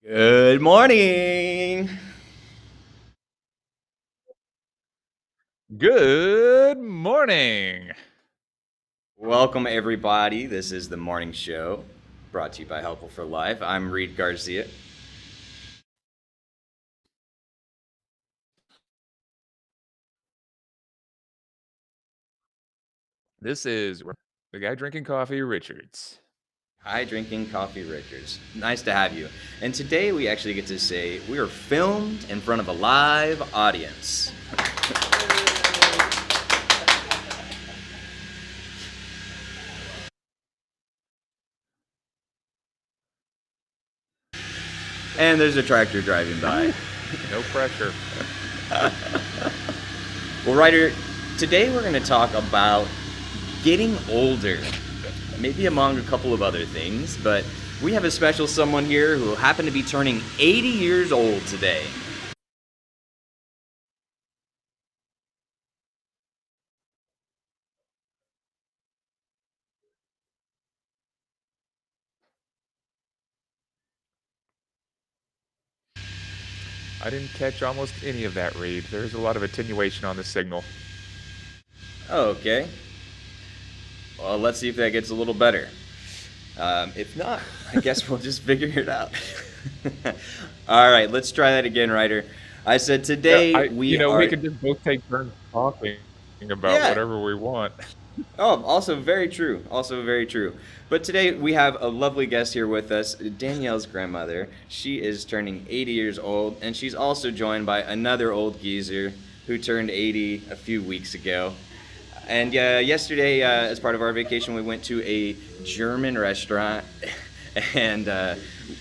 Good morning. Good morning. Welcome, everybody. This is the morning show brought to you by Helpful for Life. I'm Reed Garcia. This is the guy drinking coffee, Richards. Hi, Drinking Coffee Richards. Nice to have you. And today we actually get to say we are filmed in front of a live audience. And there's a tractor driving by. No pressure. Well, Ryder, today we're going to talk about getting older. Maybe among a couple of other things, but we have a special someone here who happened to be turning 80 years old today. I didn't catch almost any of that, Reed. There's a lot of attenuation on the signal. Okay. Well, let's see if that gets a little better. If not, I guess we'll just figure it out. All right, let's try that again, Ryder. I said Yeah, today we we are. could just both take turns talking about Yeah. whatever we want. Oh, also very true. Also very true. But today we have a lovely guest here with us, Danielle's grandmother. She is turning 80 years old, and she's also joined by another old geezer who turned 80 a few weeks ago. And yesterday, as part of our vacation, we went to a German restaurant, and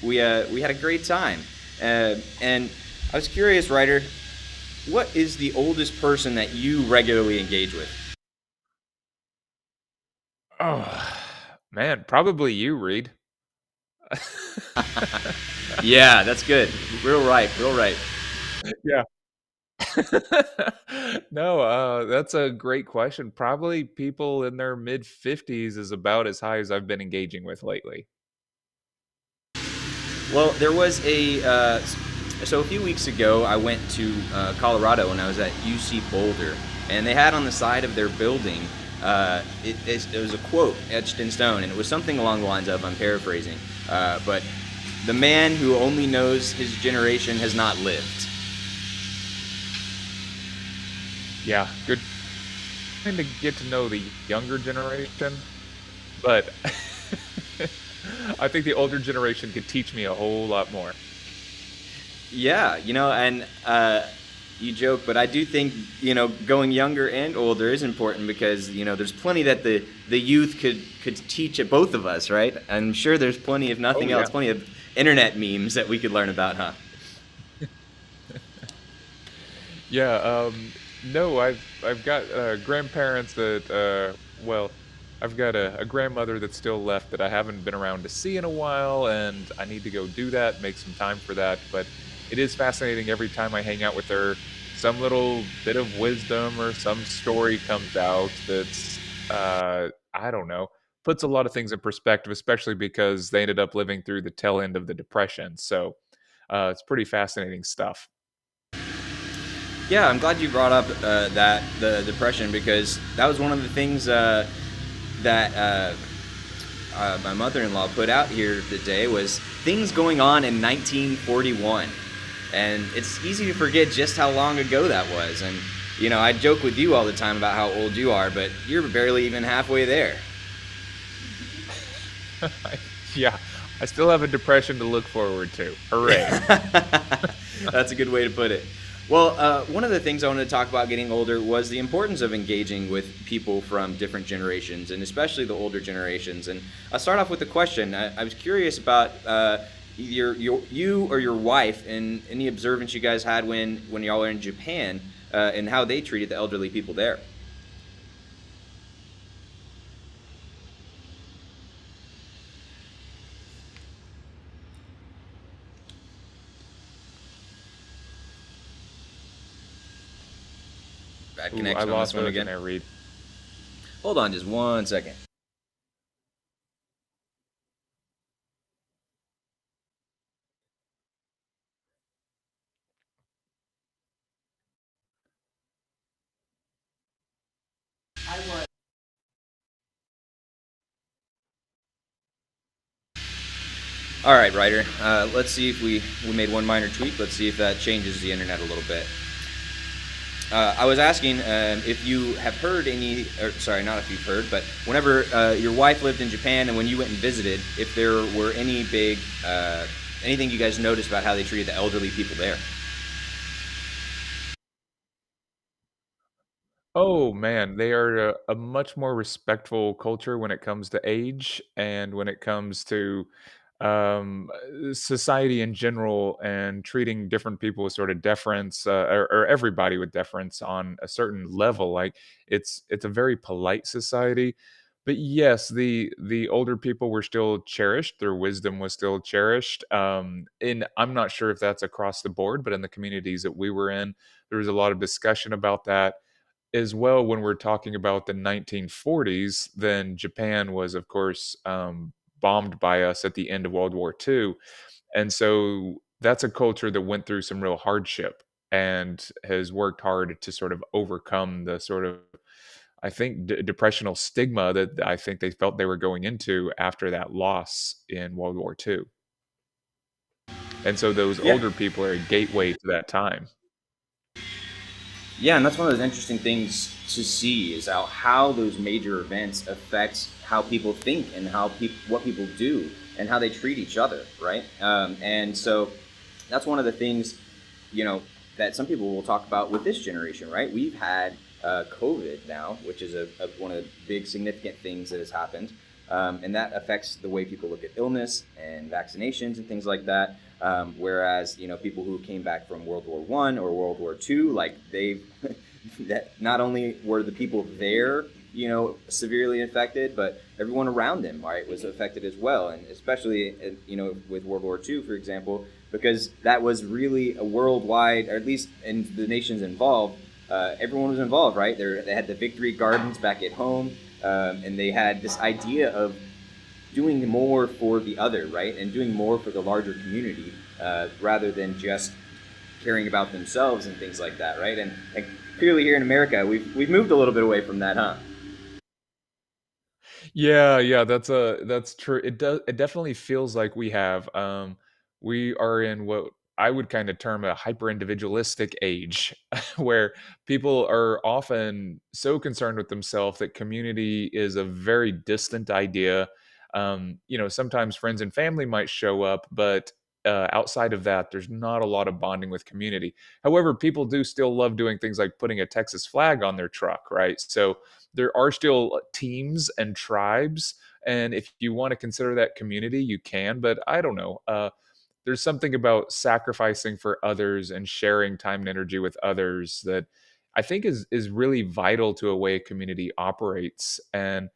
we had a great time. And I was curious, Ryder, what is the oldest person that you regularly engage with? Oh, man, probably you, Reed. Yeah, that's good. Real right, real right. Yeah. No, that's a great question. Probably people in their mid 50s is about as high as I've been engaging with lately. Well, there was so a few weeks ago, I went to Colorado and I was at UC Boulder, and they had on the side of their building, it was a quote etched in stone, and it was something along the lines of, I'm paraphrasing, but the man who only knows his generation has not lived. Yeah, good trying to get to know the younger generation, but I think the older generation could teach me a whole lot more. Yeah, and you joke, but I do think going younger and older is important because there's plenty that the youth could teach at both of us, right? I'm sure there's plenty, if Oh nothing yeah. else, plenty of internet memes that we could learn about, huh? Yeah, no, I've got grandparents that well, I've got a grandmother that's still left that I haven't been around to see in a while, and I need to go do that, make some time for that. But it is fascinating every time I hang out with her. Some little bit of wisdom or some story comes out that's I don't know, puts a lot of things in perspective, especially because they ended up living through the tail end of the Depression. So it's pretty fascinating stuff. Yeah, I'm glad you brought up that the depression because that was one of the things that my mother-in-law put out here today was things going on in 1941, and it's easy to forget just how long ago that was. And I joke with you all the time about how old you are, but you're barely even halfway there. Yeah, I still have a depression to look forward to. Hooray. That's a good way to put it. Well, one of the things I wanted to talk about getting older was the importance of engaging with people from different generations, and especially the older generations. And I'll start off with a question. I was curious about you or your wife and any observance you guys had when y'all were in Japan and how they treated the elderly people there. Bad Ooh, I connection on this lost one those in again. there, Reed. Hold on just 1 second. All right, Ryder. Let's see if we made one minor tweak. Let's see if that changes the internet a little bit. I was asking if you have heard any, or sorry, not if you've heard, but whenever your wife lived in Japan and when you went and visited, if there were any big, anything you guys noticed about how they treated the elderly people there. Oh man, they are a much more respectful culture when it comes to age and when it comes to society in general, and treating different people with sort of deference, or everybody with deference on a certain level. Like it's a very polite society. But yes, the older people were still cherished. Their wisdom was still cherished. And I'm not sure if that's across the board, but in the communities that we were in, there was a lot of discussion about that as well. When we're talking about the 1940s, then Japan was, of course, bombed by us at the end of World War II. And so that's a culture that went through some real hardship and has worked hard to sort of overcome the sort of, I think, depressional stigma that I think they felt they were going into after that loss in World War II. And so those Yeah, older people are a gateway to that time. yeah, and that's one of those interesting things to see is how those major events affect how people think and what people do and how they treat each other, right? And so that's one of the things, you know, that some people will talk about with this generation, right? We've had COVID now, which is one of the big significant things that has happened, and that affects the way people look at illness and vaccinations and things like that. Whereas people who came back from World War I or World War II, like they that not only were the people there severely infected, but everyone around them, right, was affected as well. And especially with World War II, for example, because that was really a worldwide, or at least in the nations involved, everyone was involved, right? They had the victory gardens back at home, and they had this idea of doing more for the other, right, and doing more for the larger community, rather than just caring about themselves and things like that, right? And clearly here in America, we've moved a little bit away from that, huh? Yeah, yeah, that's true. It definitely feels like we have. We are in what I would kind of term a hyper individualistic age, where people are often so concerned with themselves that community is a very distant idea. Sometimes friends and family might show up, but outside of that, there's not a lot of bonding with community. However, people do still love doing things like putting a Texas flag on their truck, right? So there are still teams and tribes, and if you want to consider that community, you can. But I don't know. There's something about sacrificing for others and sharing time and energy with others that I think is really vital to a way a community operates. And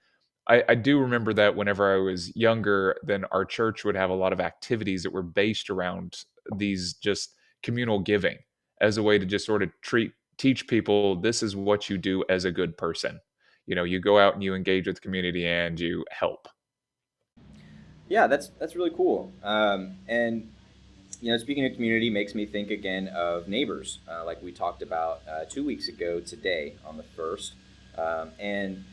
I do remember that whenever I was younger, then our church would have a lot of activities that were based around these just communal giving as a way to just sort of teach people this is what you do as a good person. You go out and you engage with the community and you help. Yeah, that's really cool. And speaking of community, makes me think again of neighbors, like we talked about 2 weeks ago today on the first. And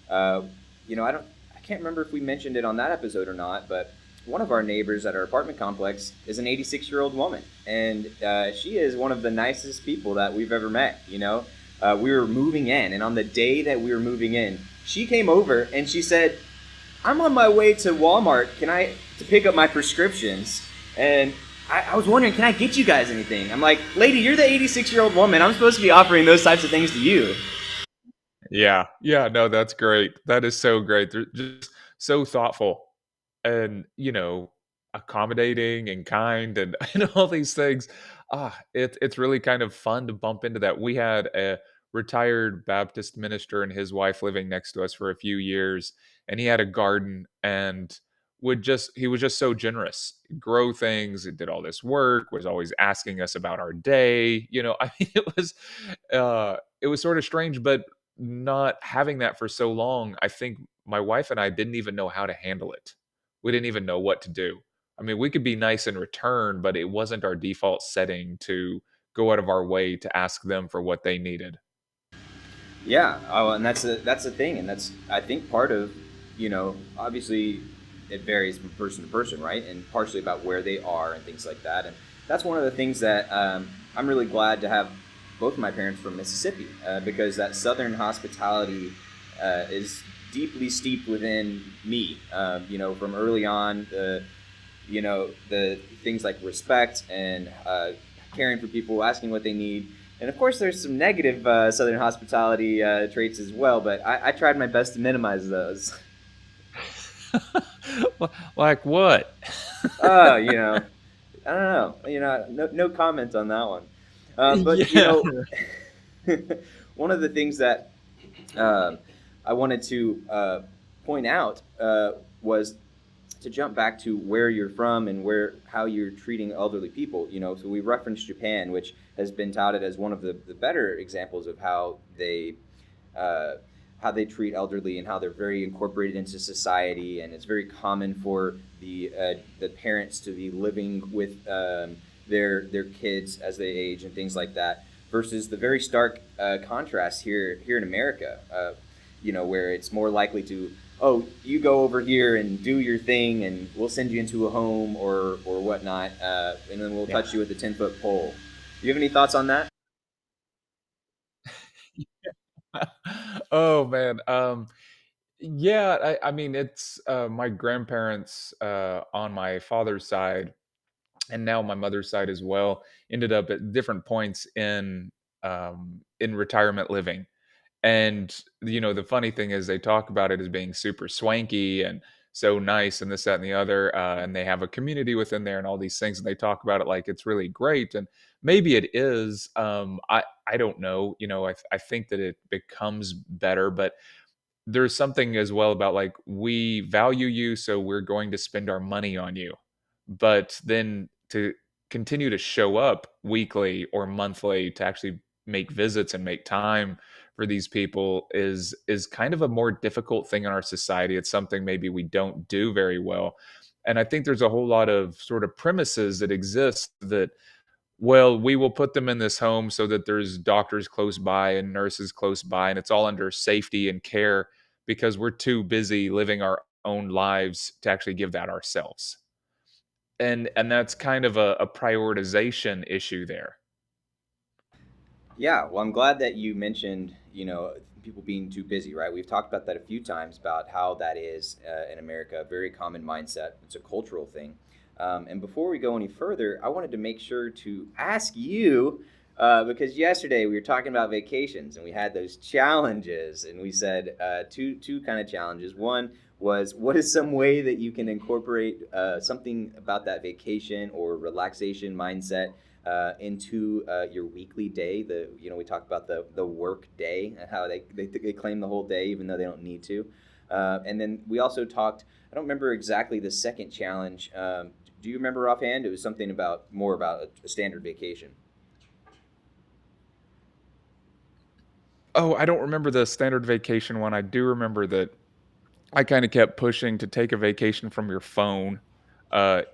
uh, I can't remember if we mentioned it on that episode or not, but one of our neighbors at our apartment complex is an 86-year-old woman, and she is one of the nicest people that we've ever met. We were moving in, and on the day that we were moving in, she came over and she said, I'm on my way to Walmart. To pick up my prescriptions? And I was wondering, can I get you guys anything? I'm like, lady, you're the 86-year-old woman. I'm supposed to be offering those types of things to you. Yeah. Yeah, no, that's great. That is so great. They're just so thoughtful and, accommodating and kind and, and all these things. It's really kind of fun to bump into that. We had a retired Baptist minister and his wife living next to us for a few years, and he had a garden and he was just so generous. Grow things, he did all this work, was always asking us about our day. I mean, it was sort of strange, but not having that for so long, I think my wife and I didn't even know how to handle it. We didn't even know what to do. I mean, we could be nice in return, but it wasn't our default setting to go out of our way to ask them for what they needed. Yeah, oh, and that's the thing, and that's I think part of, obviously. it varies from person to person, right? And partially about where they are and things like that. And that's one of the things that I'm really glad to have both of my parents from Mississippi because that Southern hospitality is deeply steeped within me. From early on, the things like respect and caring for people, asking what they need. And of course, there's some negative Southern hospitality traits as well, but I tried my best to minimize those. Like what? Uh, you know, I don't know. No comment on that one. But Yeah. one of the things that um, I wanted to point out was to jump back to where you're from and where how you're treating elderly people. So we referenced Japan, which has been touted as one of the better examples of uh, how they treat elderly and how they're very incorporated into society, and it's very common for the parents to be living with their kids as they age and things like that. Versus the very stark contrast here in America, where it's more likely to, oh, you go over here and do your thing, and we'll send you into a home or whatnot, and then we'll Yeah. touch you with a 10-foot pole. Do you have any thoughts on that? Oh man. Yeah, I mean it's my grandparents on my father's side and now my mother's side as well ended up at different points in retirement living. And, the funny thing is they talk about it as being super swanky and so nice and this, that, and the other. And they have a community within there and all these things. And they talk about it like it's really great. And maybe it is. I don't know. I think that it becomes better, but there's something as well about like we value you, so we're going to spend our money on you. But then to continue to show up weekly or monthly to actually make visits and make time for these people is kind of a more difficult thing in our society. It's something maybe we don't do very well. And I think there's a whole lot of sort of premises that exist that, well, we will put them in this home so that there's doctors close by and nurses close by, and it's all under safety and care because we're too busy living our own lives to actually give that ourselves. And that's kind of a prioritization issue there. Yeah, well, I'm glad that you mentioned, people being too busy, right? We've talked about that a few times about how that is in America, a very common mindset. It's a cultural thing. And before we go any further, I wanted to make sure to ask you, because yesterday we were talking about vacations and we had those challenges, and we said two kind of challenges. One was, what is some way that you can incorporate something about that vacation or relaxation mindset into your weekly day. We talked about the work day and how they claim the whole day even though they don't need to. And then we also talked. I don't remember exactly the second challenge. Do you remember offhand? It was something about more about a standard vacation. Oh, I don't remember the standard vacation one. I do remember that I kinda kept pushing to take a vacation from your phone, a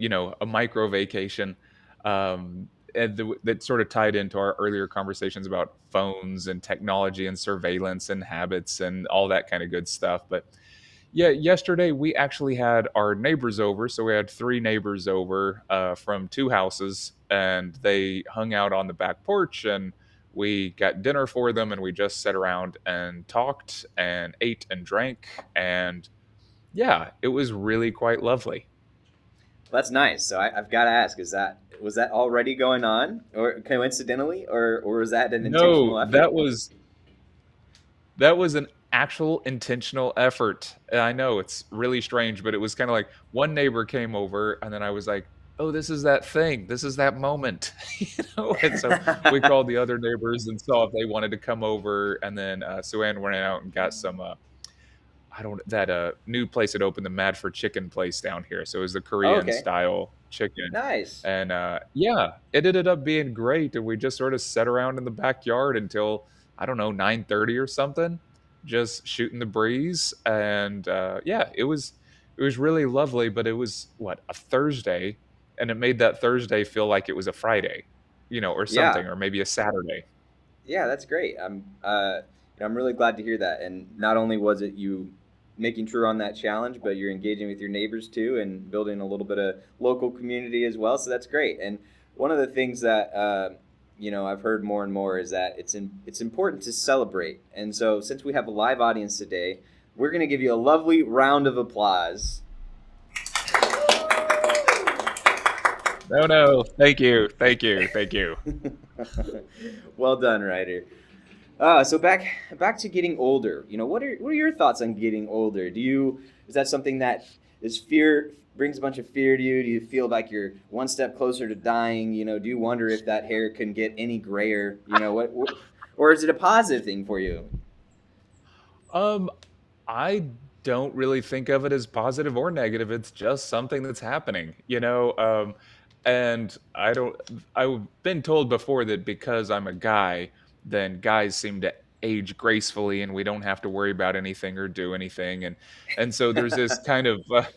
micro vacation, and that sort of tied into our earlier conversations about phones and technology and surveillance and habits and all that kinda good stuff. But yeah, yesterday we actually had our neighbors over. So we had 3 neighbors over, from 2 houses, and they hung out on the back porch, and we got dinner for them, and we just sat around and talked and ate and drank, and yeah, it was really quite lovely. Well, that's nice. So I've got to ask: Is that was that already going on, or coincidentally, or was that an No, intentional effort? that was an actual intentional effort. And I know it's really strange, but it was kinda like one neighbor came over, and then I was like, "Oh, this is that thing. This is that moment." And so we called the other neighbors and saw if they wanted to come over, and then, Sue Ann went out and got some, I don't that, new place that opened, the Mad for Chicken place down here, so it was the Oh, Korean okay, style chicken, nice. and, yeah, it ended up being great, and we just sort of sat around in the backyard until, I don't know, 9:30 or something, just shooting the breeze, and, yeah, it was really lovely, but it was, what, a Thursday, and it made that Thursday feel like it was a Friday, or Yeah, something, or maybe a Saturday. yeah, that's great. I'm really glad to hear that. And not only was it you making true on that challenge, but you're engaging with your neighbors too and building a little bit of local community as well. So that's great. And one of the things that I've heard more and more is that it's important to celebrate. And so since we have a live audience today, we're going to give you a lovely round of applause. No, no. Thank you. Thank you. Thank you. Well done, Ryder. So back to getting older. What are your thoughts on getting older? Is that something that is fear brings a bunch of fear to you? Do you feel like you're one step closer to dying? Do you wonder if that hair can get any grayer? Or is it a positive thing for you? Um, I don't really think of it as positive or negative. It's just something that's happening, you know. And I don't. I've been told before that because I'm a guy, then guys seem to age gracefully, and we don't have to worry about anything or do anything. And so there's this kind of I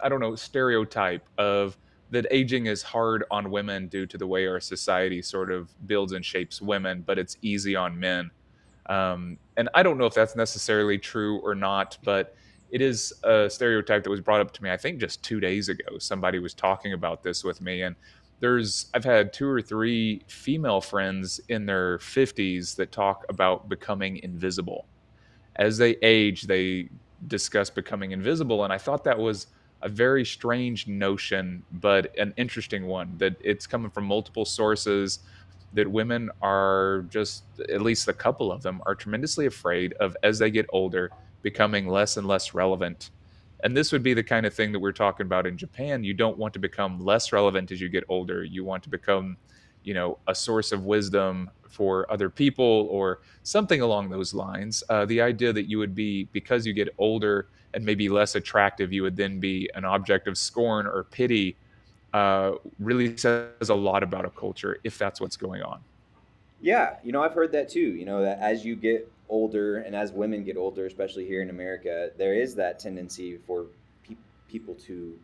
don't know, stereotype of that aging is hard on women due to the way our society sort of builds and shapes women, but it's easy on men. And I don't know if that's necessarily true or not, but it is a stereotype that was brought up to me, I think just 2 days ago. Somebody was talking about this with me. And I've had two or three female friends in their 50s that talk about becoming invisible. As they age, they discuss becoming invisible. And I thought that was a very strange notion, but an interesting one, that it's coming from multiple sources, that women are just, at least a couple of them, are tremendously afraid of, as they get older, becoming less and less relevant. And this would be the kind of thing that we're talking about in Japan. You don't want to become less relevant as you get older. You want to become, a source of wisdom for other people or something along those lines. The idea that you would be, because you get older and maybe less attractive, you would then be an object of scorn or pity, really says a lot about a culture if that's what's going on. Yeah, I've heard that too. That as you get older and as women get older, especially here in America, there is that tendency for people to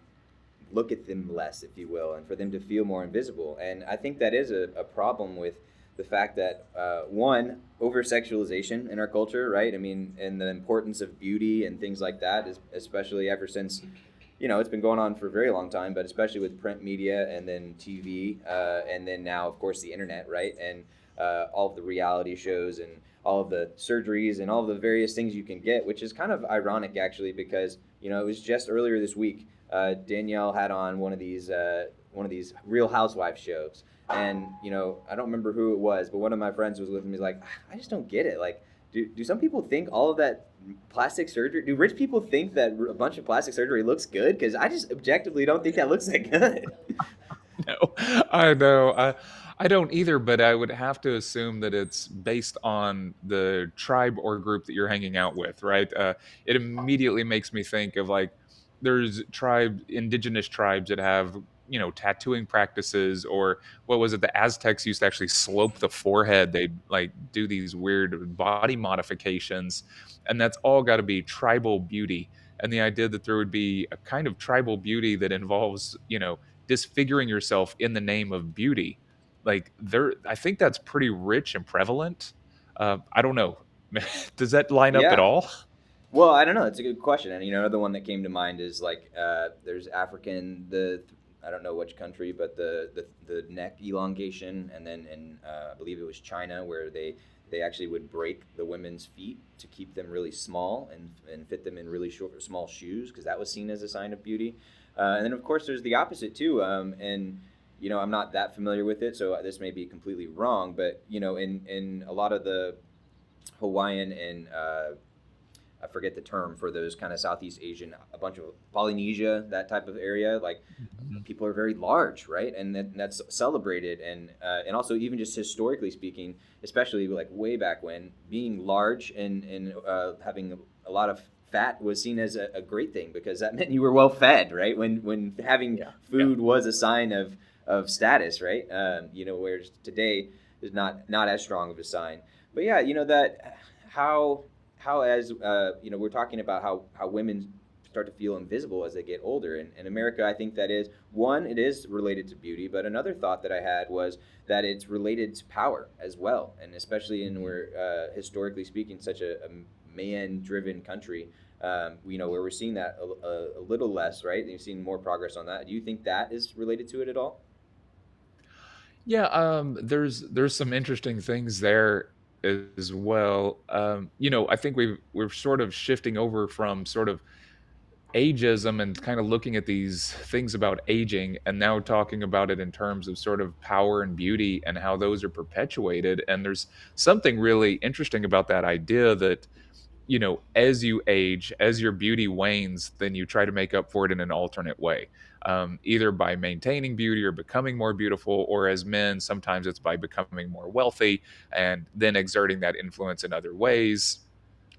look at them less, if you will, and for them to feel more invisible. And I think that is a problem with the fact that, one, over sexualization in our culture, right? I mean, and the importance of beauty and things like that, is, especially ever since, it's been going on for a very long time, but especially with print media and then TV, and then now, of course, the internet, right? And all of the reality shows and all of the surgeries and all of the various things you can get, which is kind of ironic, actually, because, it was just earlier this week. Danielle had on one of these Real Housewives shows, and I don't remember who it was, but one of my friends was with me. He's like, I just don't get it. Like, do some people think all of that plastic surgery? Do rich people think that a bunch of plastic surgery looks good? Because I just objectively don't think that looks that good. No, I know. I don't either, but I would have to assume that it's based on the tribe or group that you're hanging out with, right? It immediately makes me think of like there's indigenous tribes that have, tattooing practices, or what was it? The Aztecs used to actually slope the forehead. They'd like do these weird body modifications, and that's all got to be tribal beauty. And the idea that there would be a kind of tribal beauty that involves, disfiguring yourself in the name of beauty, like there, I think that's pretty rich and prevalent. I don't know. Does that line up at Yeah. all? Well, I don't know. It's a good question. And another one that came to mind is like, there's I don't know which country, but the neck elongation, and then in I believe it was China, where they actually would break the women's feet to keep them really small and fit them in really short small shoes, because that was seen as a sign of beauty. And then of course there's the opposite too. And I'm not that familiar with it, so this may be completely wrong, but in a lot of the Hawaiian and I forget the term for those kind of Southeast Asian, a bunch of Polynesia, that type of area. Like, Mhm. people are very large, right? And that's celebrated, and also even just historically speaking, especially like way back when, being large and having a lot of fat was seen as a great thing, because that meant you were well fed, right? When having Yeah, yeah. food was a sign of status, right? Whereas today is not as strong of a sign. But yeah, that how as we're talking about how women start to feel invisible as they get older. And in America, I think that is one, it is related to beauty, but another thought that I had was that it's related to power as well, and especially in Mhm. where historically speaking, such a man-driven country, where we're seeing that a little less, right? And you've seen more progress on that. Do you think that is related to it at all? Yeah, there's some interesting things there as well. I think we're sort of shifting over from sort of ageism and kind of looking at these things about aging and now talking about it in terms of sort of power and beauty and how those are perpetuated. And there's something really interesting about that idea that as you age, as your beauty wanes, then you try to make up for it in an alternate way, either by maintaining beauty or becoming more beautiful, or as men, sometimes it's by becoming more wealthy and then exerting that influence in other ways.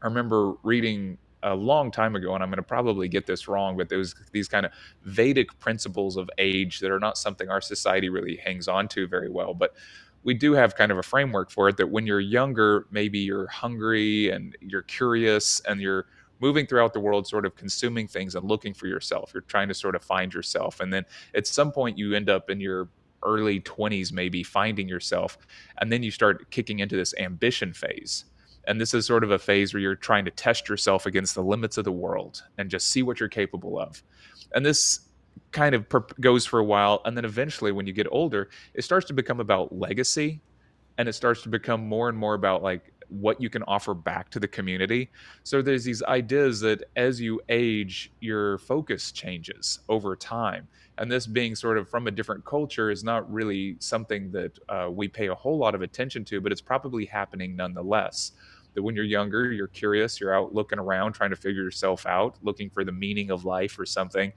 I remember reading a long time ago, and I'm going to probably get this wrong, but there's these kind of Vedic principles of age that are not something our society really hangs on to very well. But we do have kind of a framework for it that when you're younger, maybe you're hungry and you're curious and you're moving throughout the world, sort of consuming things and looking for yourself. You're trying to sort of find yourself. And then at some point, you end up in your early 20s, maybe finding yourself. And then you start kicking into this ambition phase, and this is sort of a phase where you're trying to test yourself against the limits of the world and just see what you're capable of. And this kind of goes for a while. And then eventually, when you get older, it starts to become about legacy, and it starts to become more and more about like what you can offer back to the community. So there's these ideas that as you age, your focus changes over time. And this being sort of from a different culture is not really something that we pay a whole lot of attention to, but it's probably happening nonetheless. That when you're younger, you're curious, you're out looking around, trying to figure yourself out, looking for the meaning of life or something.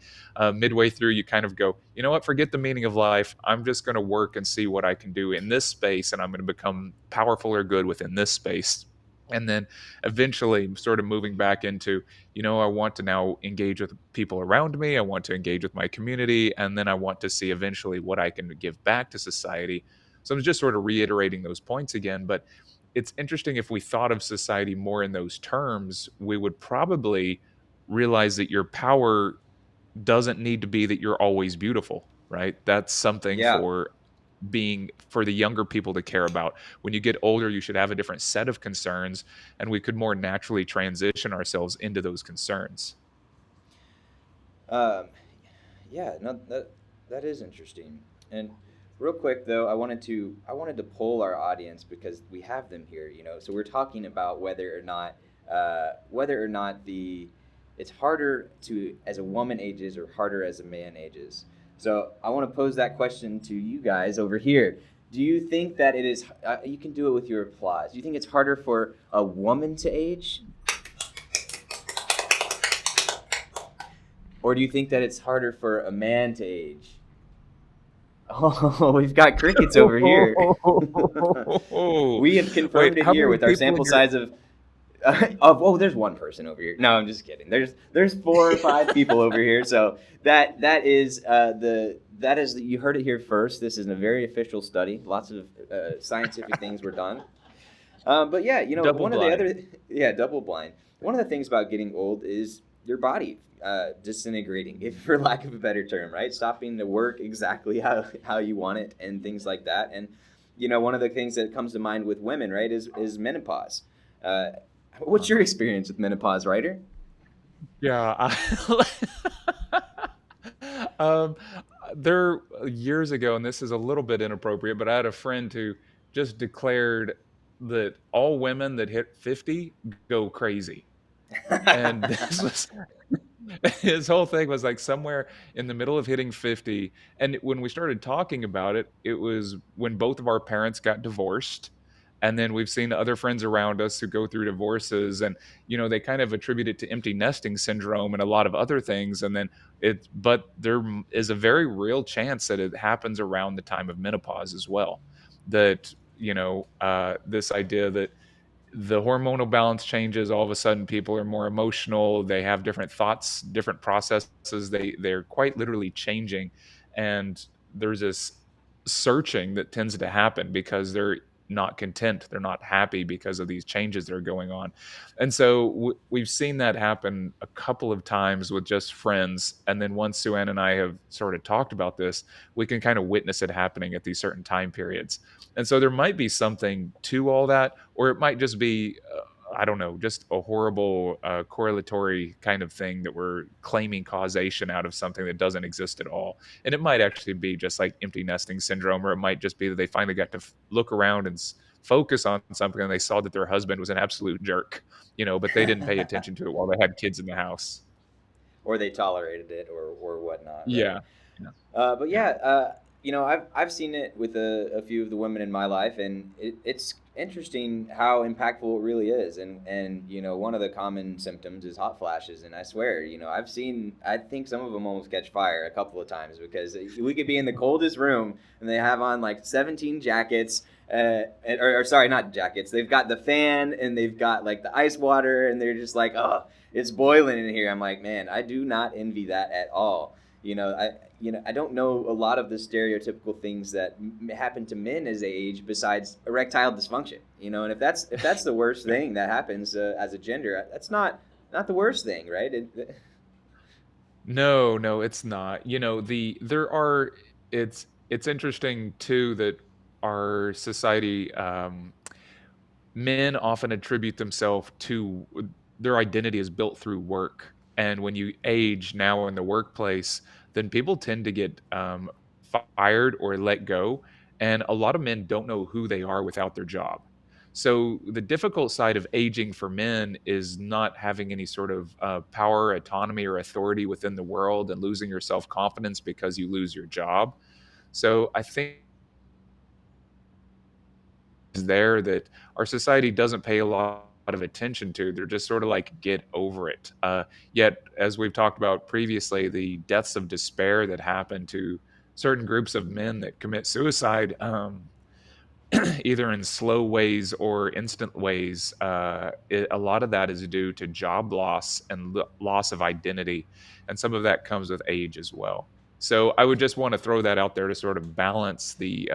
Midway through, you kind of go, you know what, forget the meaning of life. I'm just going to work and see what I can do in this space, and I'm going to become powerful or good within this space. And then eventually, sort of moving back into, I want to now engage with people around me. I want to engage with my community. And then I want to see eventually what I can give back to society. So I'm just sort of reiterating those points again. But it's interesting, if we thought of society more in those terms, we would probably realize that your power doesn't need to be that you're always beautiful, right? That's something Yeah. for the younger people to care about. When you get older, you should have a different set of concerns, and we could more naturally transition ourselves into those concerns. Um, yeah, no, that is interesting. And real quick though, I wanted to poll our audience because we have them here. So we're talking about whether or not the it's harder to as a woman ages or harder as a man ages. So I want to pose that question to you guys over here. Do you think that it is? You can do it with your applause. Do you think it's harder for a woman to age, or do you think that it's harder for a man to age? Oh, we've got crickets over here. We have Wait, confirmed it how here many with our people in sample your size of there's one person over here. No, I'm just kidding. There's 4 or 5 people over here. So that is you heard it here first. This is a very official study. Lots of scientific things were done. But yeah, double one of the blind? other yeah, double blind. One of the things about getting old is your body disintegrating, if for lack of a better term, right? Stopping to work exactly how you want it and things like that. And one of the things that comes to mind with women, right, is menopause. Uh, what's your Uh-huh. experience with menopause, writer? Yeah. um, there years ago, and this is a little bit inappropriate, but I had a friend who just declared that all women that hit 50 go crazy. And this was his whole thing was like somewhere in the middle of hitting 50. And when we started talking about it, it was when both of our parents got divorced. And then we've seen other friends around us who go through divorces, and they kind of attribute it to empty nesting syndrome and a lot of other things. And then but there is a very real chance that it happens around the time of menopause as well. That this idea that the hormonal balance changes, all of a sudden people are more emotional, they have different thoughts, different processes, they're quite literally changing. And there's this searching that tends to happen because they're not content, they're not happy because of these changes that are going on. And so we've seen that happen a couple of times with just friends, and then once Sue Ann and I have sort of talked about this, we can kind of witness it happening at these certain time periods. And so there might be something to all that, or it might just be I don't know, just a horrible correlatory kind of thing that we're claiming causation out of something that doesn't exist at all. And it might actually be just like empty nesting syndrome, or it might just be that they finally got to look around and focus on something and they saw that their husband was an absolute jerk, but they didn't pay attention to it while they had kids in the house. Or they tolerated it, or whatnot, right? Yeah. Yeah. But Yeah. yeah, I've seen it with a few of the women in my life, and it's interesting how impactful it really is. And one of the common symptoms is hot flashes, and I swear, I think some of them almost catch fire a couple of times because we could be in the coldest room and they have on like 17 jackets. Or sorry, not jackets. They've got the fan and they've got like the ice water, and they're just like, oh, it's boiling in here. I'm like, man, I do not envy that at all. I don't know a lot of the stereotypical things that happen to men as they age besides erectile dysfunction. And if that's the worst Yeah. thing that happens as a gender, that's not the worst thing, right? No, no, it's not. There are it's interesting too that our society, men often attribute themselves to their identity is built through work. And when you age now in the workplace, then people tend to get fired or let go. And a lot of men don't know who they are without their job. So the difficult side of aging for men is not having any sort of power, autonomy, or authority within the world and losing your self confidence because you lose your job. So I think is there that our society doesn't pay a lot of attention to. They're just sort of like, get over it. Yet, as we've talked about previously, the deaths of despair that happen to certain groups of men that commit suicide, either in slow ways or instant ways, a lot of that is due to job loss and loss of identity. And some of that comes with age as well. So I would just want to throw that out there to sort of balance the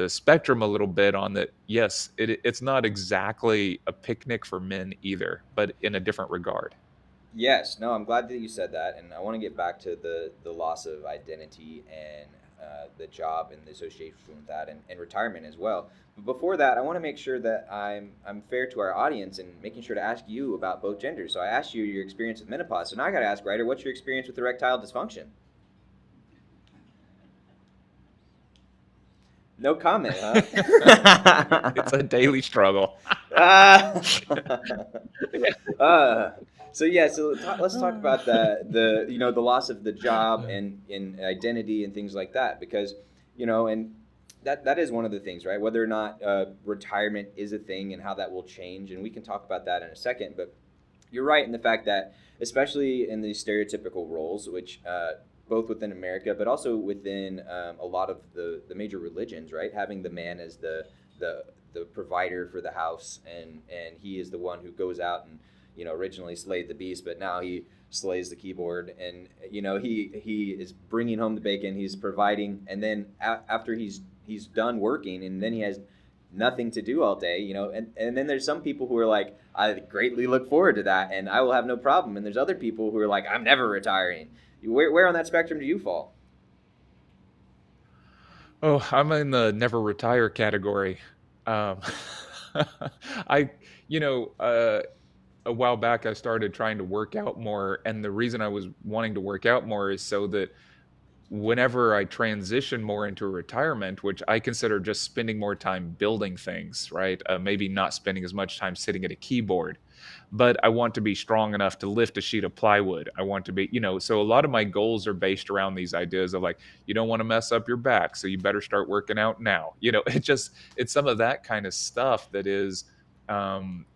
spectrum a little bit on that. Yes, it's not exactly a picnic for men either, but in a different regard. Yes, no, I'm glad that you said that, and I want to get back to the loss of identity and the job and the association with that, and retirement as well. But before that, I want to make sure that I'm fair to our audience and making sure to ask you about both genders. So I asked you your experience with menopause. So now I got to ask, Ryder, what's your experience with erectile dysfunction? No comment, It's huh? a daily struggle. Ah. Yeah. uh, so yeah, so let's talk about the loss of the job and identity and things like that, because and that is one of the things, right? Whether or not retirement is a thing and how that will change, and we can talk about that in a second. But you're right in the fact that, especially in these stereotypical roles, which both within America, but also within a lot of the major religions, right? Having the man as the the provider for the house, and he is the one who goes out and originally slayed the beast, but now he slays the keyboard, and he is bringing home the bacon, he's providing, and then after he's done working, and then he has nothing to do all day, and then there's some people who are like, I greatly look forward to that and I will have no problem, and there's other people who are like, I'm never retiring. Where on that spectrum do you fall? Oh, I'm in the never retire category. Um, I, you know, a while back I started trying to work out more, and the reason I was wanting to work out more is so that whenever I transition more into retirement, which I consider just spending more time building things, right? Maybe not spending as much time sitting at a keyboard, but I want to be strong enough to lift a sheet of plywood. I want to be, so a lot of my goals are based around these ideas of like, you don't want to mess up your back, so you better start working out now. It's some of that kind of stuff that is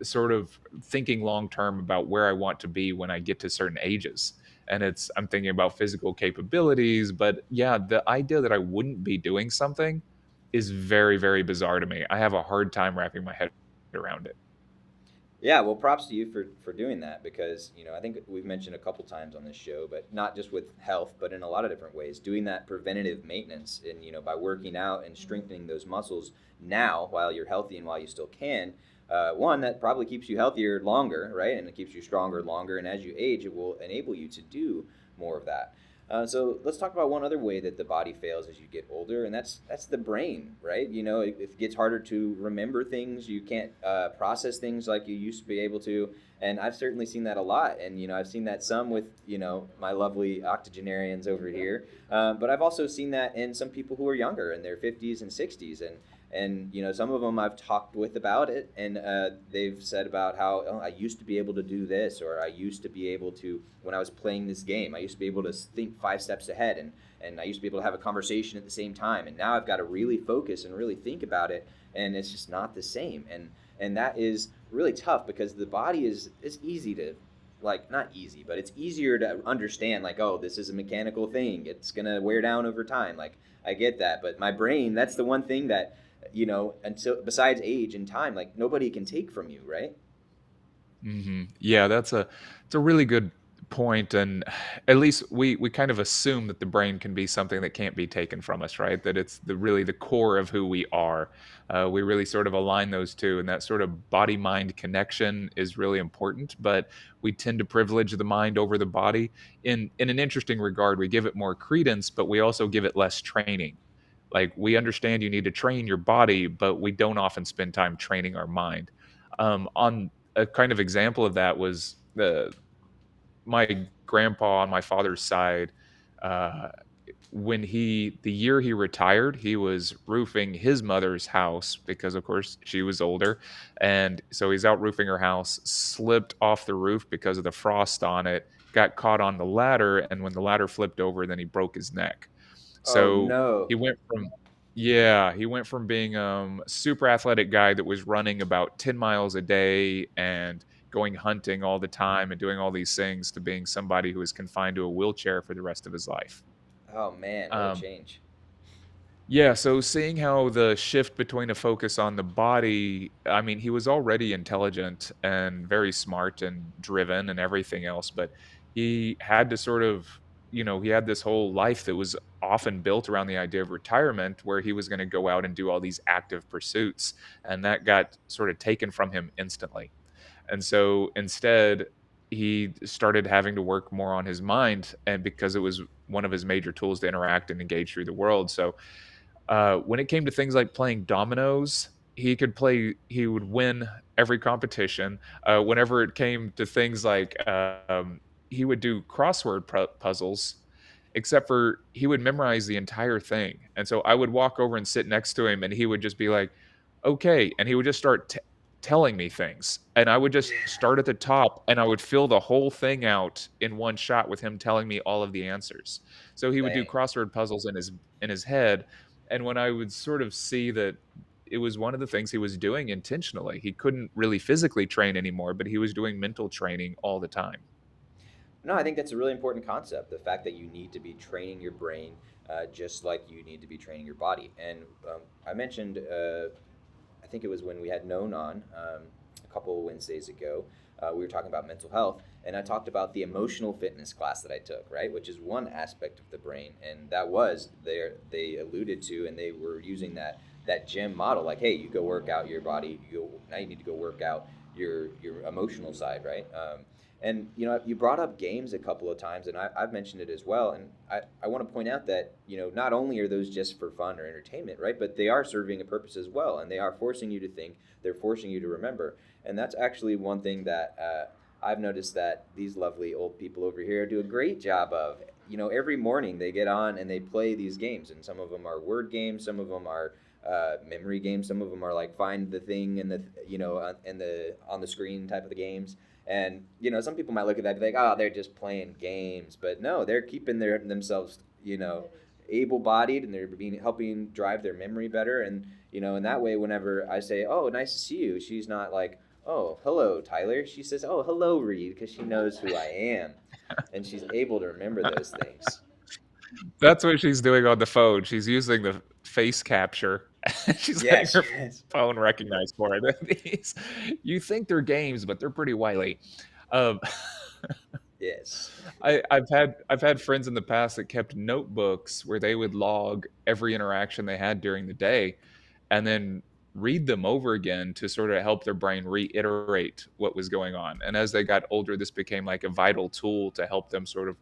sort of thinking long term about where I want to be when I get to certain ages. And I'm thinking about physical capabilities, but yeah, the idea that I wouldn't be doing something is very, very bizarre to me. I have a hard time wrapping my head around it. Yeah, well, props to you for doing that, because I think we've mentioned a couple times on this show, but not just with health, but in a lot of different ways, doing that preventative maintenance, and by working out and strengthening those muscles now while you're healthy and while you still can. One, that probably keeps you healthier longer, right? And it keeps you stronger longer, and as you age, it will enable you to do more of that. So let's talk about one other way that the body fails as you get older, and that's the brain, right? It gets harder to remember things. You can't process things like you used to be able to, and I've certainly seen that a lot. And I've seen that some with my lovely octogenarians over here, but I've also seen that in some people who are younger in their 50s and 60s, and some of them I've talked with about it, and they've said about how, oh, I used to be able to do this, or I used to be able to, when I was playing this game, I used to be able to think 5 steps ahead, and I used to be able to have a conversation at the same time, and now I've got to really focus and really think about it, and it's just not the same, and that is really tough because the body is easy to, like, not easy, but it's easier to understand, like, oh, this is a mechanical thing, it's gonna wear down over time, like, I get that, but my brain, that's the one thing that, until, besides age and time, like, nobody can take from you, right? Yeah, it's a really good point, and at least we kind of assume that the brain can be something that can't be taken from us, right? That it's the core of who we are. We really sort of align those two, and that sort of body mind connection is really important. But we tend to privilege the mind over the body in an interesting regard. We give it more credence, but we also give it less training. Like, we understand you need to train your body, but we don't often spend time training our mind. On a kind of example of that was my grandpa on my father's side. Uh, when the year he retired, he was roofing his mother's house because, of course, she was older, and so he's out roofing her house, slipped off the roof because of the frost on it, got caught on the ladder, and when the ladder flipped over, then he broke his neck. Oh So no. he went from yeah, he went from being a super athletic guy that was running about 10 miles a day and going hunting all the time and doing all these things to being somebody who is confined to a wheelchair for the rest of his life. Oh man, what a Um, change. yeah, so seeing how the shift between a focus on the body, I mean, he was already intelligent and very smart and driven and everything else, but he had to sort of, he had this whole life that was often built around the idea of retirement where he was going to go out and do all these active pursuits. And that got sort of taken from him instantly. And so instead, he started having to work more on his mind, and because it was one of his major tools to interact and engage through the world. So when it came to things like playing dominoes, he would win every competition. Whenever it came to things like, he would do crossword puzzles, except for he would memorize the entire thing. And so I would walk over and sit next to him, and he would just be like, "Okay," and he would just start telling me things, and I would just start at the top, and I would fill the whole thing out in one shot with him telling me all of the answers. So he would do Dang. crossword puzzles in his head, and when I would sort of see that it was one of the things he was doing intentionally, he couldn't really physically train anymore, but he was doing mental training all the time. No, I think that's a really important concept. The fact that you need to be training your brain, just like you need to be training your body. And I mentioned, I think it was when we had Known on, a couple of Wednesdays ago. We were talking about mental health, and I talked about the emotional fitness class that I took, right, which is one aspect of the brain, and that was there. They alluded to, and they were using that gym model, like, hey, you go work out your body. Now you need to go work out your emotional side, right? And you brought up games a couple of times, and I've mentioned it as well. And I want to point out that not only are those just for fun or entertainment, right, but they are serving a purpose as well, and they are forcing you to think. They're forcing you to remember, and that's actually one thing that I've noticed that these lovely old people over here do a great job of. Every morning they get on and they play these games, and some of them are word games, some of them are memory games, some of them are like find the thing in the in the on the screen type of the games. And some people might look at that and be like, "Oh, they're just playing games," but no, they're keeping themselves, able-bodied, and they're being helping drive their memory better. And in that way, whenever I say, "Oh, nice to see you," she's not like, "Oh, hello, Tyler." She says, "Oh, hello, Reed," because she knows who I am, and she's able to remember those things. That's what she's doing on the phone. She's using the face capture. She's letting Yes, her yes, phone recognize for it. These, you think they're games, but they're pretty wily. Um, yes. I've had friends in the past that kept notebooks where they would log every interaction they had during the day, and then read them over again to sort of help their brain reiterate what was going on. And as they got older, this became like a vital tool to help them sort of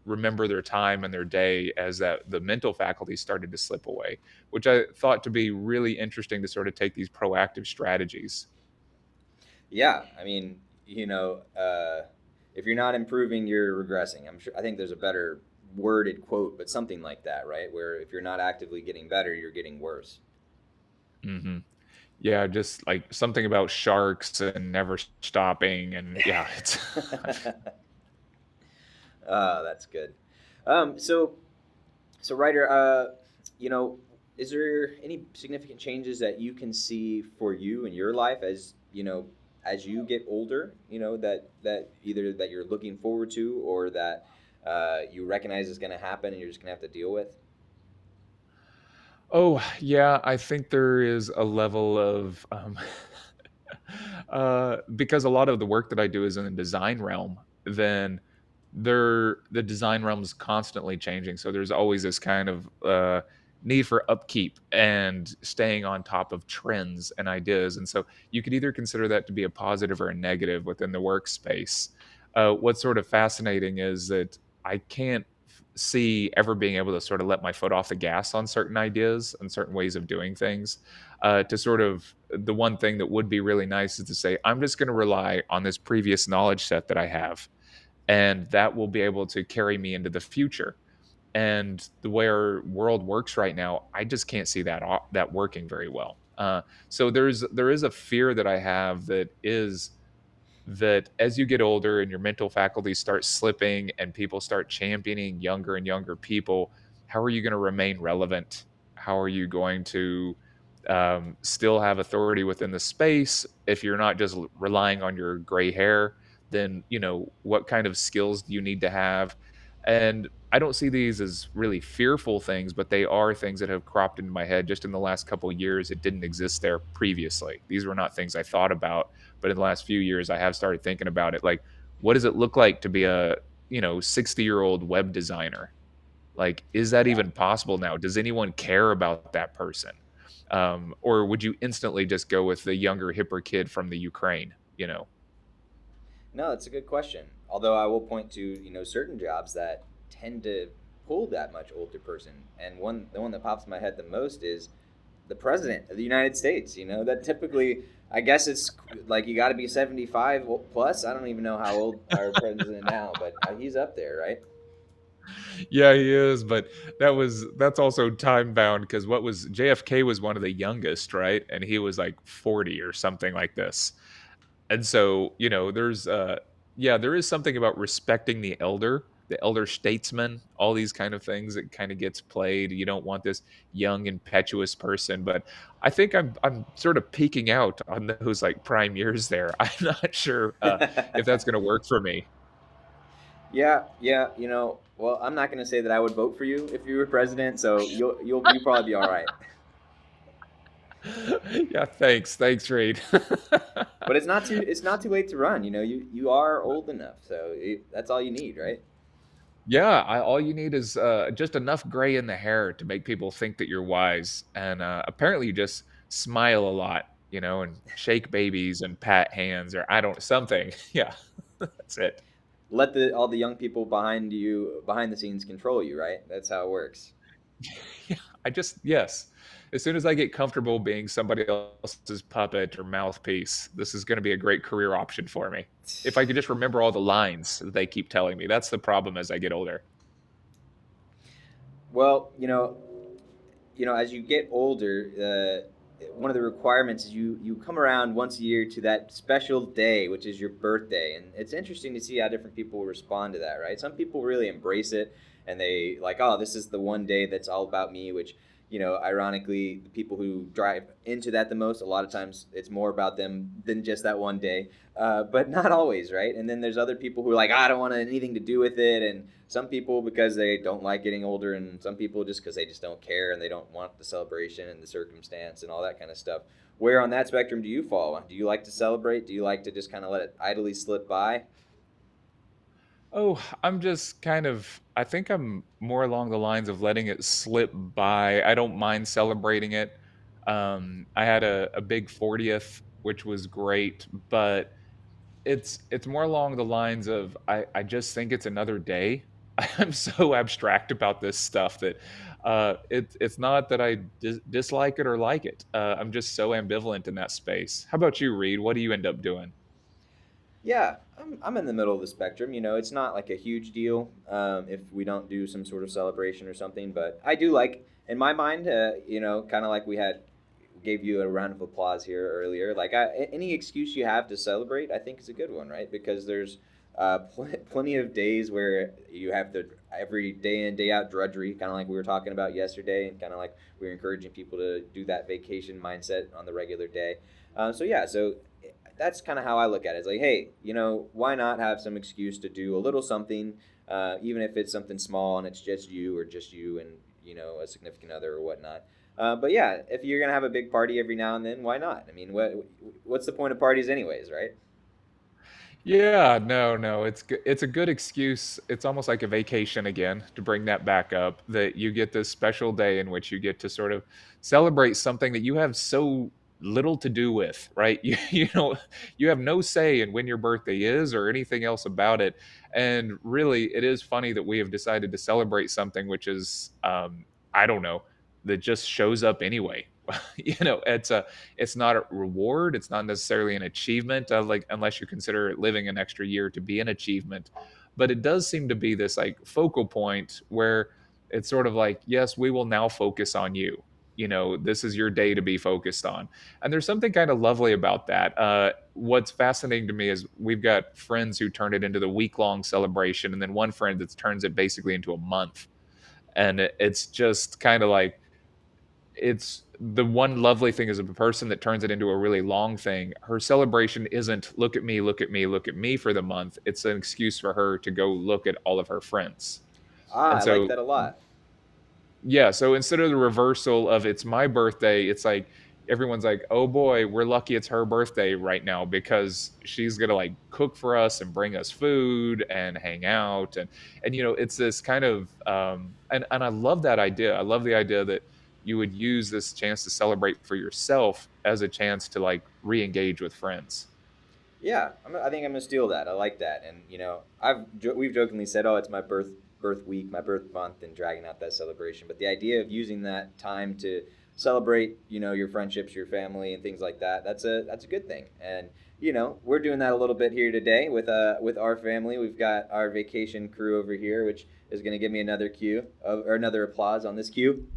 remember their time and their day as that the mental faculty started to slip away, which I thought to be really interesting to sort of take these proactive strategies. Yeah, I mean, if you're not improving, you're regressing. I'm sure. I think there's a better worded quote, but something like that, right? Where if you're not actively getting better, you're getting worse. Hmm. Yeah, just like something about sharks and never stopping, and yeah, it's That's good. So, Ryder, you know, is there any significant changes that you can see for you in your life as as you get older? That either that you're looking forward to or that you recognize is going to happen and you're just going to have to deal with. oh, yeah, I think there is a level of, because a lot of the work that I do is in the design realm, then the design realm is constantly changing. So there's always this kind of need for upkeep and staying on top of trends and ideas. And so you could either consider that to be a positive or a negative within the workspace. What's sort of fascinating is that I can't see ever being able to sort of let my foot off the gas on certain ideas and certain ways of doing things. To sort of the one thing that would be really nice is to say, I'm just going to rely on this previous knowledge set that I have, and that will be able to carry me into the future. And the way our world works right now, I just can't see that working very well. So there is a fear that I have, that as you get older and your mental faculties start slipping and people start championing younger and younger people, how are you going to remain relevant? How are you going to still have authority within the space if you're not just relying on your gray hair? Then, what kind of skills do you need to have? And I don't see these as really fearful things, but they are things that have cropped into my head just in the last couple of years. It didn't exist there previously. These were not things I thought about, but in the last few years I have started thinking about it. Like, what does it look like to be a 60-year-old web designer? Like, is that Yeah. even possible now? Does anyone care about that person? Or would you instantly just go with the younger, hipper kid from the Ukraine? No, that's a good question. Although I will point to certain jobs that tend to pull that much older person, and the one that pops in my head the most is the president of the United States. That typically, I guess it's like you got to be 75 plus. I don't even know how old our president now, but he's up there, right? Yeah, he is, but that's also time bound, because what was JFK was one of the youngest, right? And he was like 40 or something like this. And so, yeah, there is something about respecting the elder statesman, all these kind of things that kind of gets played. You don't want this young, impetuous person, but I think I'm sort of peaking out on those like prime years there. I'm not sure if that's going to work for me. Yeah, yeah. Well, I'm not gonna say that I would vote for you if you were president, so you'll probably be all right. Yeah, thanks, Reed. But it's not too late to run. You are old enough, so that's all you need, right? Yeah, all you need is just enough gray in the hair to make people think that you're wise, and apparently you just smile a lot, and shake babies and pat hands, or I don't something. Yeah, that's it. Let all the young people behind the scenes control you, right? That's how it works. Yeah, yes. As soon as I get comfortable being somebody else's puppet or mouthpiece, this is going to be a great career option for me. If I could just remember all the lines that they keep telling me, that's the problem as I get older. Well, as you get older, one of the requirements is you come around once a year to that special day, which is your birthday, and it's interesting to see how different people respond to that. Right? Some people really embrace it, and they like, oh, this is the one day that's all about me. Which ironically, the people who drive into that the most, a lot of times it's more about them than just that one day. But not always, right? And then there's other people who are like, I don't want anything to do with it, and some people because they don't like getting older, and some people just because they just don't care and they don't want the celebration and the circumstance and all that kind of stuff. Where on that spectrum do you fall? Do you like to celebrate? Do you like to just kind of let it idly slip by? Oh, I'm just kind of, I think I'm more along the lines of letting it slip by. I don't mind celebrating it. I had a big 40th, which was great, but it's more along the lines of I just think it's another day. I'm so abstract about this stuff that it's not that I dislike it or like it. I'm just so ambivalent in that space. How about you, Reed? What do you end up doing? Yeah, I'm in the middle of the spectrum. You know, it's not like a huge deal if we don't do some sort of celebration or something. But I do like, in my mind, you know, kind of like we had gave you a round of applause here earlier. Like any excuse you have to celebrate, I think is a good one, right? Because there's plenty of days where you have the every day in day out drudgery, kind of like we were talking about yesterday, and kind of like we are encouraging people to do that vacation mindset on the regular day. So yeah, so that's kind of how I look at it. It's like, hey, you know, why not have some excuse to do a little something, even if it's something small and it's just you or just you and you know a significant other or whatnot. But yeah, if you're gonna have a big party every now and then, why not? I mean, what's the point of parties anyways, right? Yeah, no, no, it's a good excuse. It's almost like a vacation again, to bring that back up, that you get this special day in which you get to sort of celebrate something that you have so little to do with, right? You know, you have no say in when your birthday is or anything else about it. And really, it is funny that we have decided to celebrate something which is, I don't know, that just shows up anyway. You know, it's not a reward. It's not necessarily an achievement, like unless you consider living an extra year to be an achievement. But it does seem to be this like focal point where it's sort of like, yes, we will now focus on you. You know, this is your day to be focused on. And there's something kind of lovely about that. What's fascinating to me is we've got friends who turn it into the week long celebration, and then one friend that turns it basically into a month. And it's just kind of like, it's the one lovely thing is a person that turns it into a really long thing. Her celebration isn't look at me, look at me, look at me for the month. It's an excuse for her to go look at all of her friends. Ah, And I like so that a lot. yeah, so instead of the reversal of it's my birthday, it's like everyone's like, "Oh boy, we're lucky it's her birthday right now because she's going to like cook for us and bring us food and hang out." And you know, it's this kind of and I love that idea. I love the idea that you would use this chance to celebrate for yourself as a chance to like re-engage with friends. Yeah, I think I'm gonna steal that. I like that, and you know, we've jokingly said, "Oh, it's my birth week, my birth month," and dragging out that celebration. But the idea of using that time to celebrate, you know, your friendships, your family, and things like that, that's a good thing. And you know, we're doing that a little bit here today with our family. We've got our vacation crew over here, which is gonna give me another cue or another applause on this cue.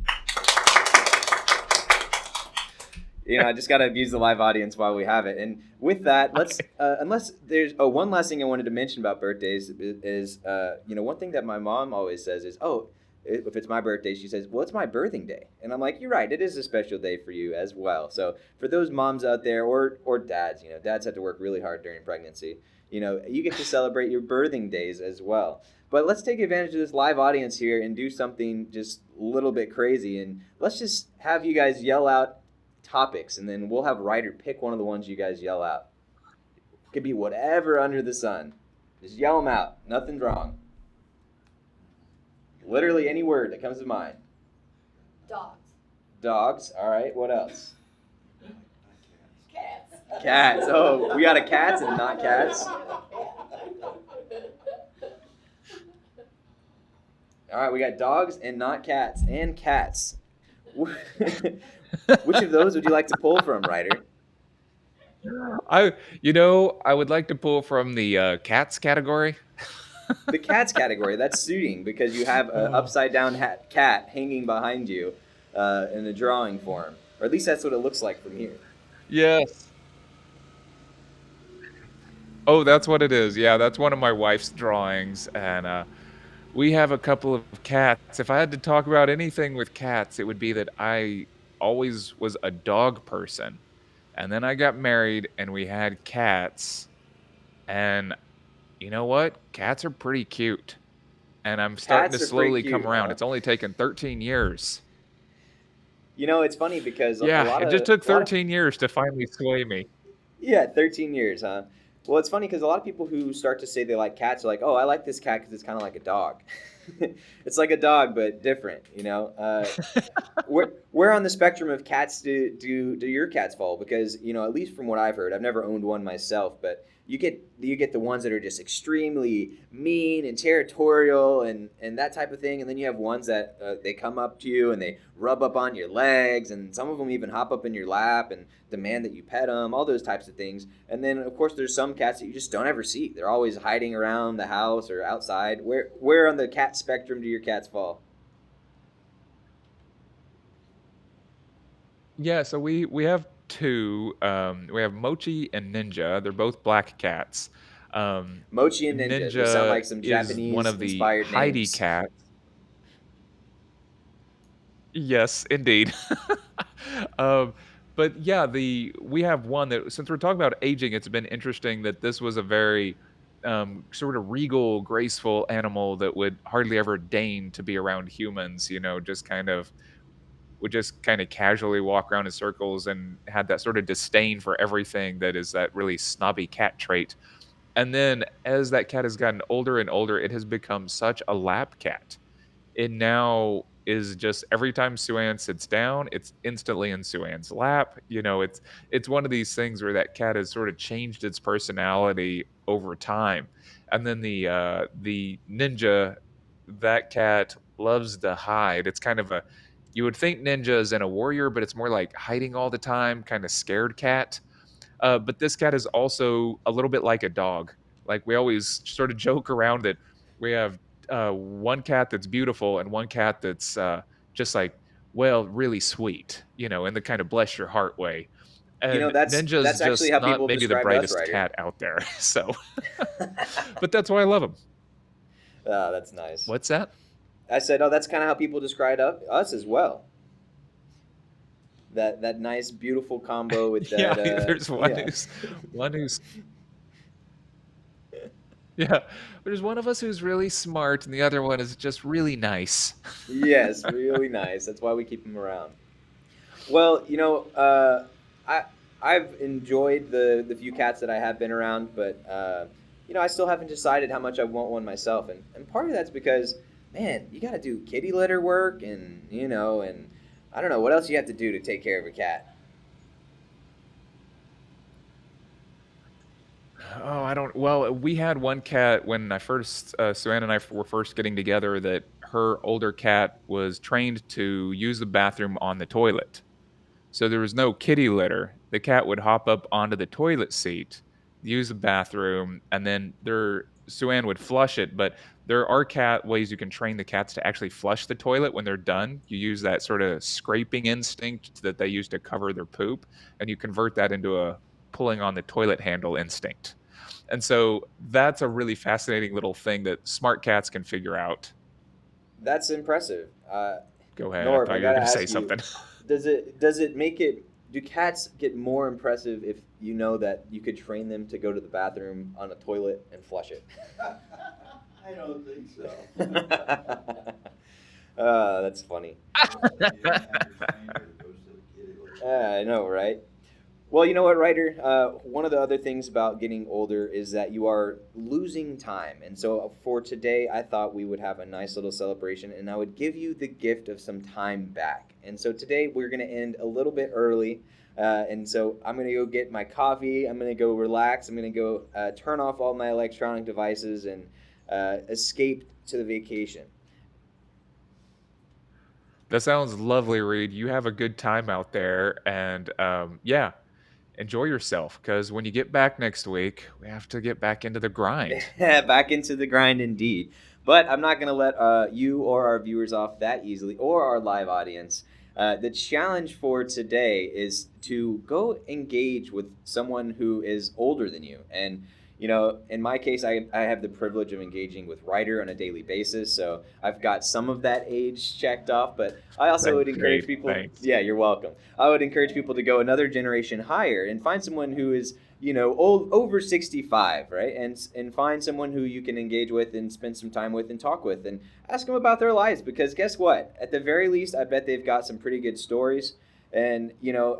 You know, I just got to abuse the live audience while we have it. And with that, let's unless there's one last thing I wanted to mention about birthdays is you know, one thing that my mom always says is, oh, if it's my birthday, she says, well, it's my birthing day, and I'm like, you're right, it is a special day for you as well. So for those moms out there or dads, you know, dads have to work really hard during pregnancy. You know, you get to celebrate your birthing days as well. But let's take advantage of this live audience here and do something just a little bit crazy. And let's just have you guys yell out topics, and then we'll have Ryder pick one of the ones you guys yell out. It could be whatever under the sun. Just yell them out. Nothing's wrong. Literally any word that comes to mind. Dogs. Dogs. All right. What else? Cats. Cats. Oh, we got a cats and not cats. All right, we got dogs and not cats and cats. Which of those would you like to pull from, Ryder? I you know, I would like to pull from the cats category. The cats category. That's suiting because you have an Oh. upside down cat hanging behind you in a drawing form, or at least that's what it looks like from here. Yes. Oh, that's what it is. Yeah, that's one of my wife's drawings, and we have a couple of cats. If I had to talk about anything with cats, it would be that I always was a dog person, and then I got married, and we had cats, and you know what? Cats are pretty cute, and I'm starting to Cats are pretty slowly come cute, around. huh? It's only taken 13 years. You know, it's funny because a Yeah, lot it just of took a lot of 13 years to finally sway me. yeah, 13 years, huh? Well, it's funny because a lot of people who start to say they like cats are like, oh, I like this cat because it's kind of like a dog. It's like a dog but different, you know. Where on the spectrum of cats do your cats fall? Because you know, at least from what I've heard, I've never owned one myself, but you get the ones that are just extremely mean and territorial and that type of thing, and then you have ones that they come up to you and they rub up on your legs, and some of them even hop up in your lap and demand that you pet them, all those types of things. And then of course there's some cats that you just don't ever see. They're always hiding around the house or outside. Where on the cat spectrum do your cats fall? Yeah, so we have two. We have Mochi and Ninja. They're both black cats. Um, Mochi and Ninja. Those sound Ninja like some is one Japanese of the inspired Heidi names. cats. Yes, indeed. um, but yeah, the we have one that since we're talking about aging, it's been interesting that this was a very sort of regal, graceful animal that would hardly ever deign to be around humans. Just kind of would just kind of casually walk around in circles and had that sort of disdain for everything that is that really snobby cat trait. And then as that cat has gotten older and older, it has become such a lap cat. It now is just every time Suan sits down, it's instantly in Suan's lap. It's one of these things where that cat has sort of changed its personality over time. And then the ninja, that cat loves to hide. It's kind of a you would think ninja is in a warrior, but it's more like hiding all the time, kind of scared cat. But this cat is also a little bit like a dog. Like we always sort of joke around that we have one cat that's beautiful and one cat that's just like, well, really sweet, in the kind of bless your heart way. And Ninja's That's actually how just not people maybe the described us, brightest Ryder. cat out there. So, but that's why I love him. Oh, that's nice. What's that? I said, oh, that's kind of how people described us as well. That nice, beautiful combo with Yeah, that. there's Yeah. one who's yeah, there's one of us who's really smart and the other one is just really nice. Yes, really nice. That's why we keep them around. Well, I I've enjoyed the few cats that I have been around, but I still haven't decided how much I want one myself, and part of that's because, man, you got to do kitty litter work, and I don't know what else you have to do to take care of a cat. Oh, I don't. Well, we had one cat when I first, Suanne and I were first getting together, that her older cat was trained to use the bathroom on the toilet. So there was no kitty litter. The cat would hop up onto the toilet seat, use the bathroom, and then Suanne would flush it. But there are cat ways you can train the cats to actually flush the toilet when they're done. You use that sort of scraping instinct that they use to cover their poop, and you convert that into a pulling on the toilet handle instinct. And so that's a really fascinating little thing that smart cats can figure out. That's impressive. Go ahead. I Norv, I thought you were gotta going to say ask you, something. does it make it? Do cats get more impressive if you know that you could train them to go to the bathroom on a toilet and flush it? I don't think so. That's funny. You don't have to train her to go to the kitty litter. I know, right? Well, you know what, Ryder? One of the other things about getting older is that you are losing time. And so for today, I thought we would have a nice little celebration and I would give you the gift of some time back. And so today, we're going to end a little bit early. And so I'm going to go get my coffee. I'm going to go relax. I'm going to go turn off all my electronic devices and escape to the vacation. That sounds lovely, Reed. You have a good time out there. And yeah, enjoy yourself because when you get back next week, we have to get back into the grind. Back into the grind indeed. But I'm not going to let you or our viewers off that easily, or our live audience. The challenge for today is to go engage with someone who is older than you. And, in my case, I have the privilege of engaging with Ryder on a daily basis. So I've got some of that age checked off. But I also would That's encourage great. people. Thanks. Yeah, you're welcome. I would encourage people to go another generation higher and find someone who is old over 65, right? And find someone who you can engage with and spend some time with and talk with and ask them about their lives, because guess what, at the very least, I bet they've got some pretty good stories. And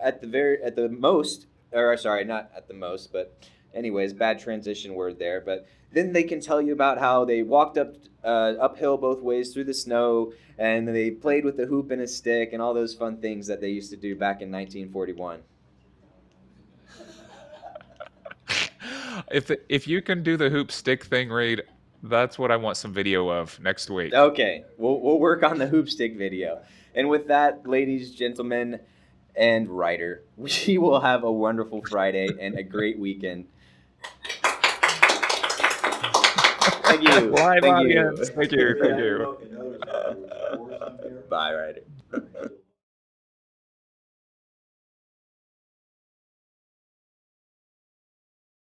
at the most, or sorry, not at the most, but anyways, bad transition word there, but then they can tell you about how they walked uphill both ways through the snow, and they played with a hoop and a stick and all those fun things that they used to do back in 1941. If you can do the hoop stick thing, Reed, that's what I want some video of next week. Okay, we'll work on the hoop stick video. And with that, ladies, gentlemen, and Ryder, we will have a wonderful Friday and a great weekend. Thank you. Live Thank audience. you. Thank you. Thank you. Notice how there was force on here. Bye, Ryder.